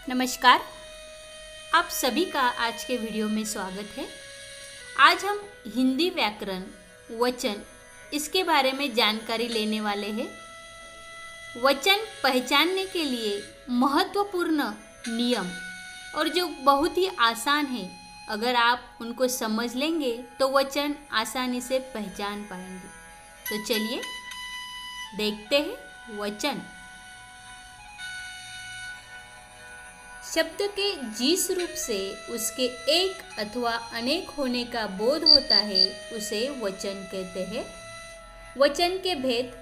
नमस्कार। आप सभी का आज के वीडियो में स्वागत है। आज हम हिंदी व्याकरण वचन इसके बारे में जानकारी लेने वाले हैं। वचन पहचानने के लिए महत्वपूर्ण नियम और जो बहुत ही आसान है, अगर आप उनको समझ लेंगे तो वचन आसानी से पहचान पाएंगे। तो चलिए देखते हैं वचन। शब्द के जिस रूप से उसके एक अथवा अनेक होने का बोध होता है उसे वचन कहते हैं। वचन के भेद।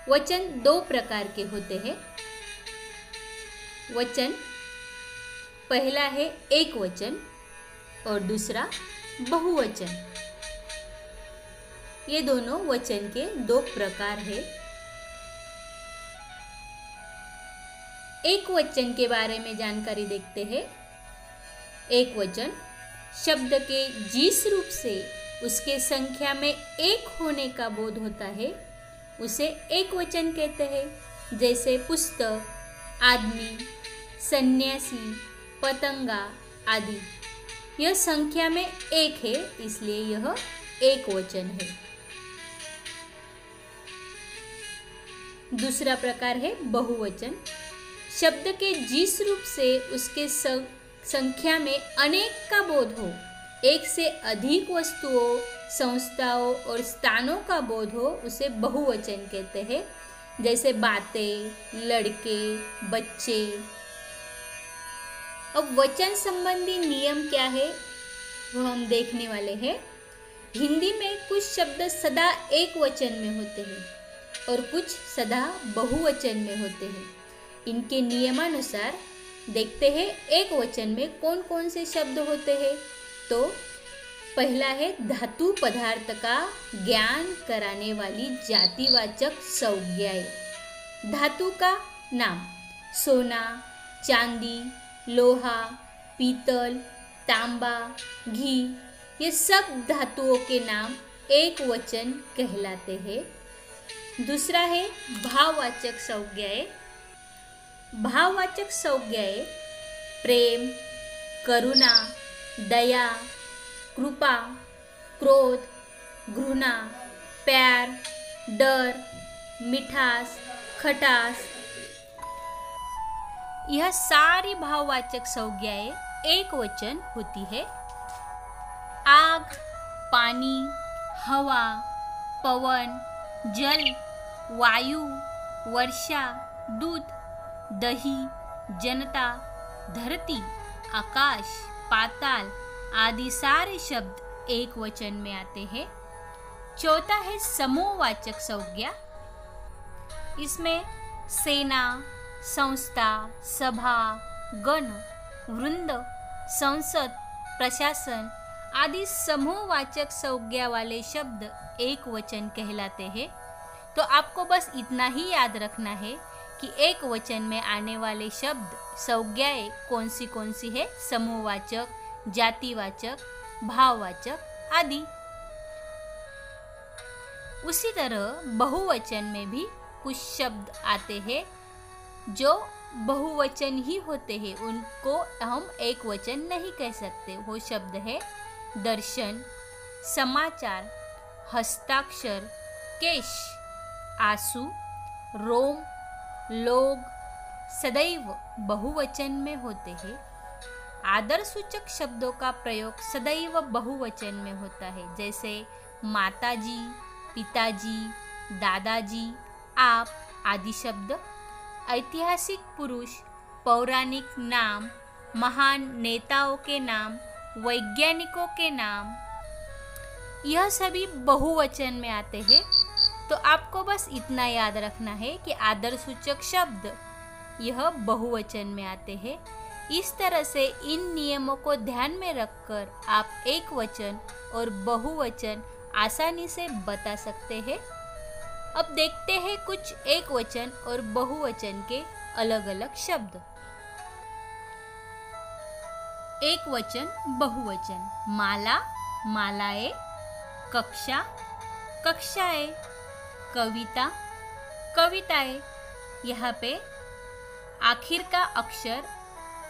वचन दो प्रकार के होते हैं। वचन पहला है एक वचन और दूसरा बहुवचन। ये दोनों वचन के दो प्रकार हैं। एक वचन के बारे में जानकारी देखते हैं। एक वचन शब्द के जिस रूप से उसके संख्या में एक होने का बोध होता है उसे एक वचन कहते हैं। जैसे पुस्तक, आदमी, सन्यासी, पतंगा आदि। यह संख्या में एक है, इसलिए यह एक वचन है। दूसरा प्रकार है बहुवचन। शब्द के जिस रूप से उसके संख्या में अनेक का बोध हो, एक से अधिक वस्तुओं, संस्थाओं और स्थानों का बोध हो, उसे बहुवचन कहते हैं। जैसे बातें, लड़के, बच्चे। अब वचन संबंधी नियम क्या है वो हम देखने वाले हैं। हिंदी में कुछ शब्द सदा एक वचन में होते हैं और कुछ सदा बहुवचन में होते हैं। इनके नियमानुसार देखते हैं एक वचन में कौन कौन से शब्द होते हैं। तो पहला है धातु पदार्थ का ज्ञान कराने वाली जातिवाचक संज्ञाएं। धातु का नाम सोना, चांदी, लोहा, पीतल, तांबा, घी, ये सब धातुओं के नाम एक वचन कहलाते हैं। दूसरा है भाववाचक संज्ञाएं। भाववाचक संज्ञाएं प्रेम, करुणा, दया, कृपा, क्रोध, घृणा, प्यार, डर, मिठास, खटास, यह सारी भाववाचक संज्ञाएं एक वचन होती है। आग, पानी, हवा, पवन, जल, वायु, वर्षा, दूध, दही, जनता, धरती, आकाश, पाताल आदि सारे शब्द एक वचन में आते हैं। चौथा है समूहवाचक संज्ञा। इसमें सेना, संस्था, सभा, गण, वृंद, संसद, प्रशासन आदि समूहवाचक संज्ञा वाले शब्द एक वचन कहलाते हैं। तो आपको बस इतना ही याद रखना है कि एक वचन में आने वाले शब्द संज्ञाएं कौन सी है। समूहवाचक, जातिवाचक, भाववाचक आदि। उसी तरह बहुवचन में भी कुछ शब्द आते हैं जो बहुवचन ही होते हैं, उनको हम एक वचन नहीं कह सकते। वो शब्द है दर्शन, समाचार, हस्ताक्षर, केश, आंसू, रोम, लोग सदैव बहुवचन में होते हैं। आदरसूचक शब्दों का प्रयोग सदैव बहुवचन में होता है। जैसे माताजी, पिताजी, दादाजी, आप आदि शब्द। ऐतिहासिक पुरुष, पौराणिक नाम, महान नेताओं के नाम, वैज्ञानिकों के नाम, यह सभी बहुवचन में आते हैं। तो आपको बस इतना याद रखना है कि आदरसूचक शब्द यह बहुवचन में आते हैं। इस तरह से इन नियमों को ध्यान में रखकर आप एक वचन और बहुवचन आसानी से बता सकते हैं। अब देखते हैं कुछ एक वचन और बहुवचन के अलग अलग शब्द। एक वचन, बहुवचन। माला, मालाएं, कक्षा, कक्षाएं, कविता, कविताएं। यहाँ पे आखिर का अक्षर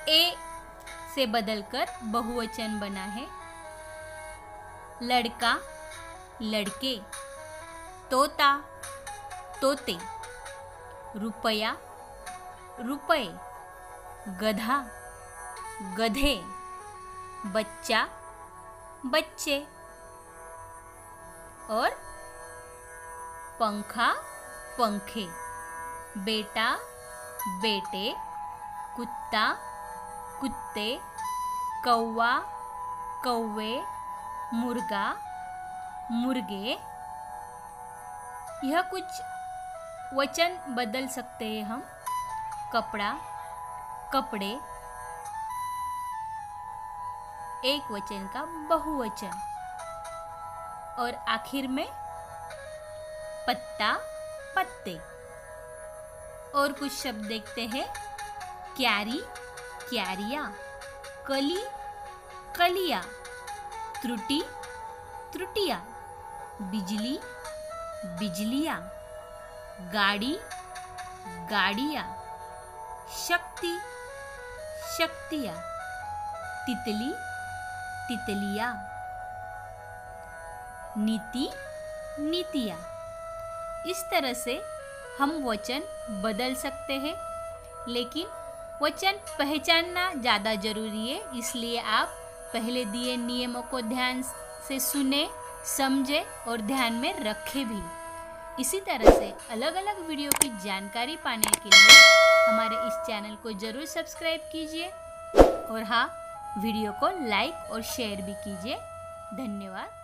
ए से बदलकर बहुवचन बना है। लड़का, लड़के, तोता, तोते, रुपया, रुपए, गधा, गधे, बच्चा, बच्चे और पंखा, पंखे, बेटा, बेटे, कुत्ता, कुत्ते, कौवा, कौवे, मुर्गा, मुर्गे। यह कुछ वचन बदल सकते हैं हम। कपड़ा, कपड़े, एक वचन का बहुवचन। और आखिर में पत्ता, पत्ते। और कुछ शब्द देखते हैं। क्यारी, क्यारियाँ, कली, कलियाँ, त्रुटि, त्रुटियाँ, बिजली, बिजलियाँ, गाड़ी, गाड़ियाँ, शक्ति, शक्तियाँ, तितली, तितलियाँ, नीति, नीतियाँ। इस तरह से हम वचन बदल सकते हैं, लेकिन वचन पहचानना ज़्यादा जरूरी है। इसलिए आप पहले दिए नियमों को ध्यान से सुने, समझे और ध्यान में रखें भी। इसी तरह से अलग अलग वीडियो की जानकारी पाने के लिए हमारे इस चैनल को ज़रूर सब्सक्राइब कीजिए और हाँ, वीडियो को लाइक और शेयर भी कीजिए। धन्यवाद।